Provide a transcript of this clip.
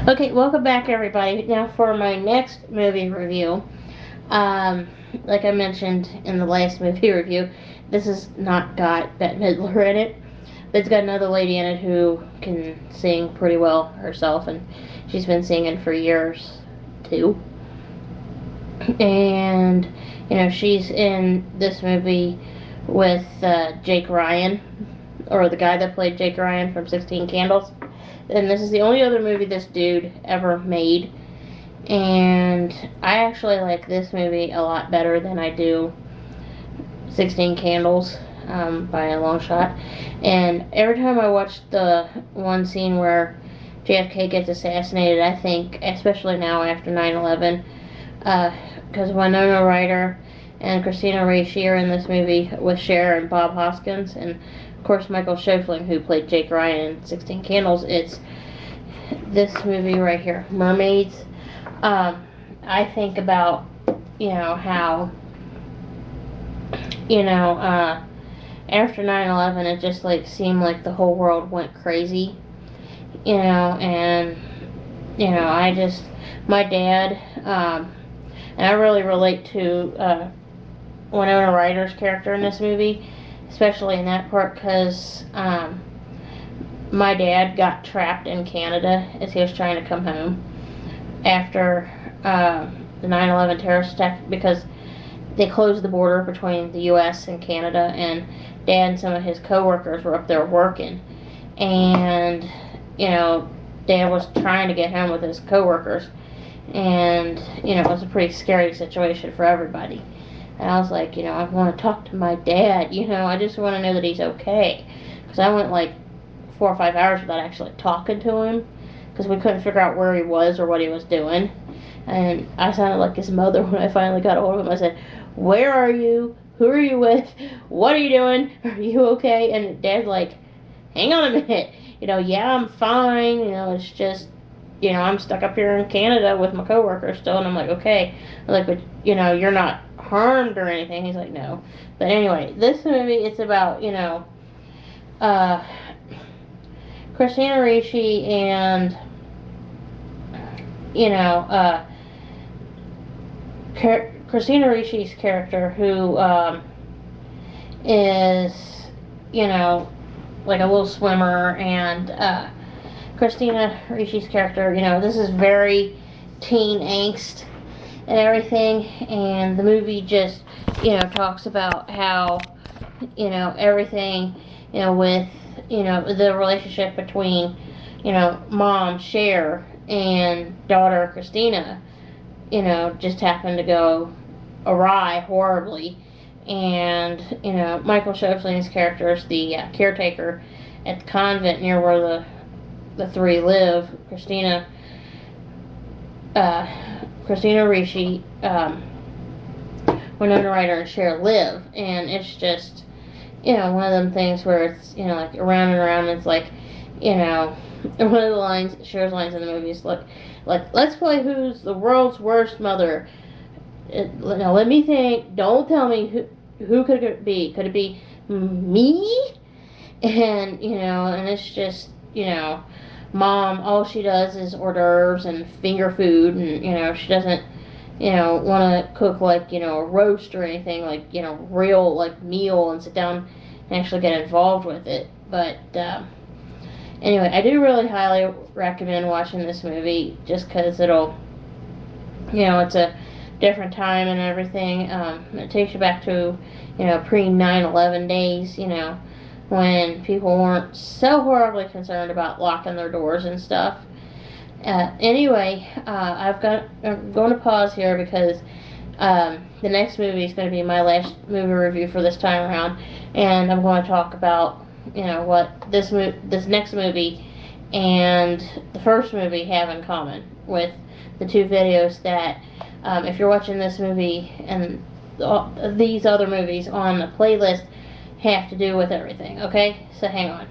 Okay, welcome back everybody. Now for my next movie review, like I mentioned in the last movie review, this has not got Bette Midler in it, but it's got another lady in it who can sing pretty well herself, and she's been singing for years too. And, she's in this movie with Jake Ryan, or the guy that played Jake Ryan from 16 Candles. And this is the only other movie this dude ever made. And I actually like this movie a lot better than I do 16 Candles, by a long shot. And every time I watch the one scene where JFK gets assassinated, I think, especially now after 9/11, because Wyonna Ryder and Christina Ricci are in this movie with Cher and Bob Hoskins, and of course Michael Schoeflling, who played Jake Ryan in 16 Candles. It's this movie right here, Mermaids. I think about, how, after 9/11, it just seemed like the whole world went crazy, and my dad, and I really relate to Wyonna Ryder's character in this movie, especially in that part, because my dad got trapped in Canada as he was trying to come home after the 9/11 terrorist attack, because they closed the border between the U.S. and Canada, and Dad and some of his co-workers were up there working, and Dad was trying to get home with his co-workers, and it was a pretty scary situation for everybody. And I was like, I want to talk to my dad, I just want to know that he's okay, because I went 4 or 5 hours without actually talking to him, because we couldn't figure out where he was or what he was doing. And I sounded like his mother when I finally got a hold of him. I said, "Where are you? Who are you with? What are you doing? Are you okay?" And Dad's like, "Hang on a minute. Yeah, I'm fine. It's just, I'm stuck up here in Canada with my coworkers still." And I'm like, "Okay." I'm like, "But, you're not harmed or anything?" He's like, "No." But anyway, this movie, it's about, Christina Ricci and, Christina Ricci's character, who is, like a little swimmer, and Christina Ricci's character, this is very teen angst and everything, and the movie just, talks about how, everything, with, the relationship between, mom, Cher, and daughter, Christina, just happened to go awry horribly. And, Michael Schoefling's character is the caretaker at the convent near where the three live. Christina Ricci, Wyonna Ryder, and Cher live. And it's just, one of them things where it's, around and around, and it's one of the lines, Cher's lines in the movie is like, "Let's play who's the world's worst mother. Now let me think. Don't tell me who could it be. Could it be me?" And and it's just, mom, all she does is hors d'oeuvres and finger food, and she doesn't want to cook a roast or anything real meal and sit down and actually get involved with it. But anyway, I do really highly recommend watching this movie, just because it'll, it's a different time and everything. It takes you back to, pre 9/11 days, when people weren't so horribly concerned about locking their doors and stuff. Anyway, I'm going to pause here, because the next movie is going to be my last movie review for this time around, and I'm going to talk about what this next movie and the first movie have in common, with the two videos that, if you're watching this movie and these other movies on the playlist, have to do with everything. Okay, so hang on.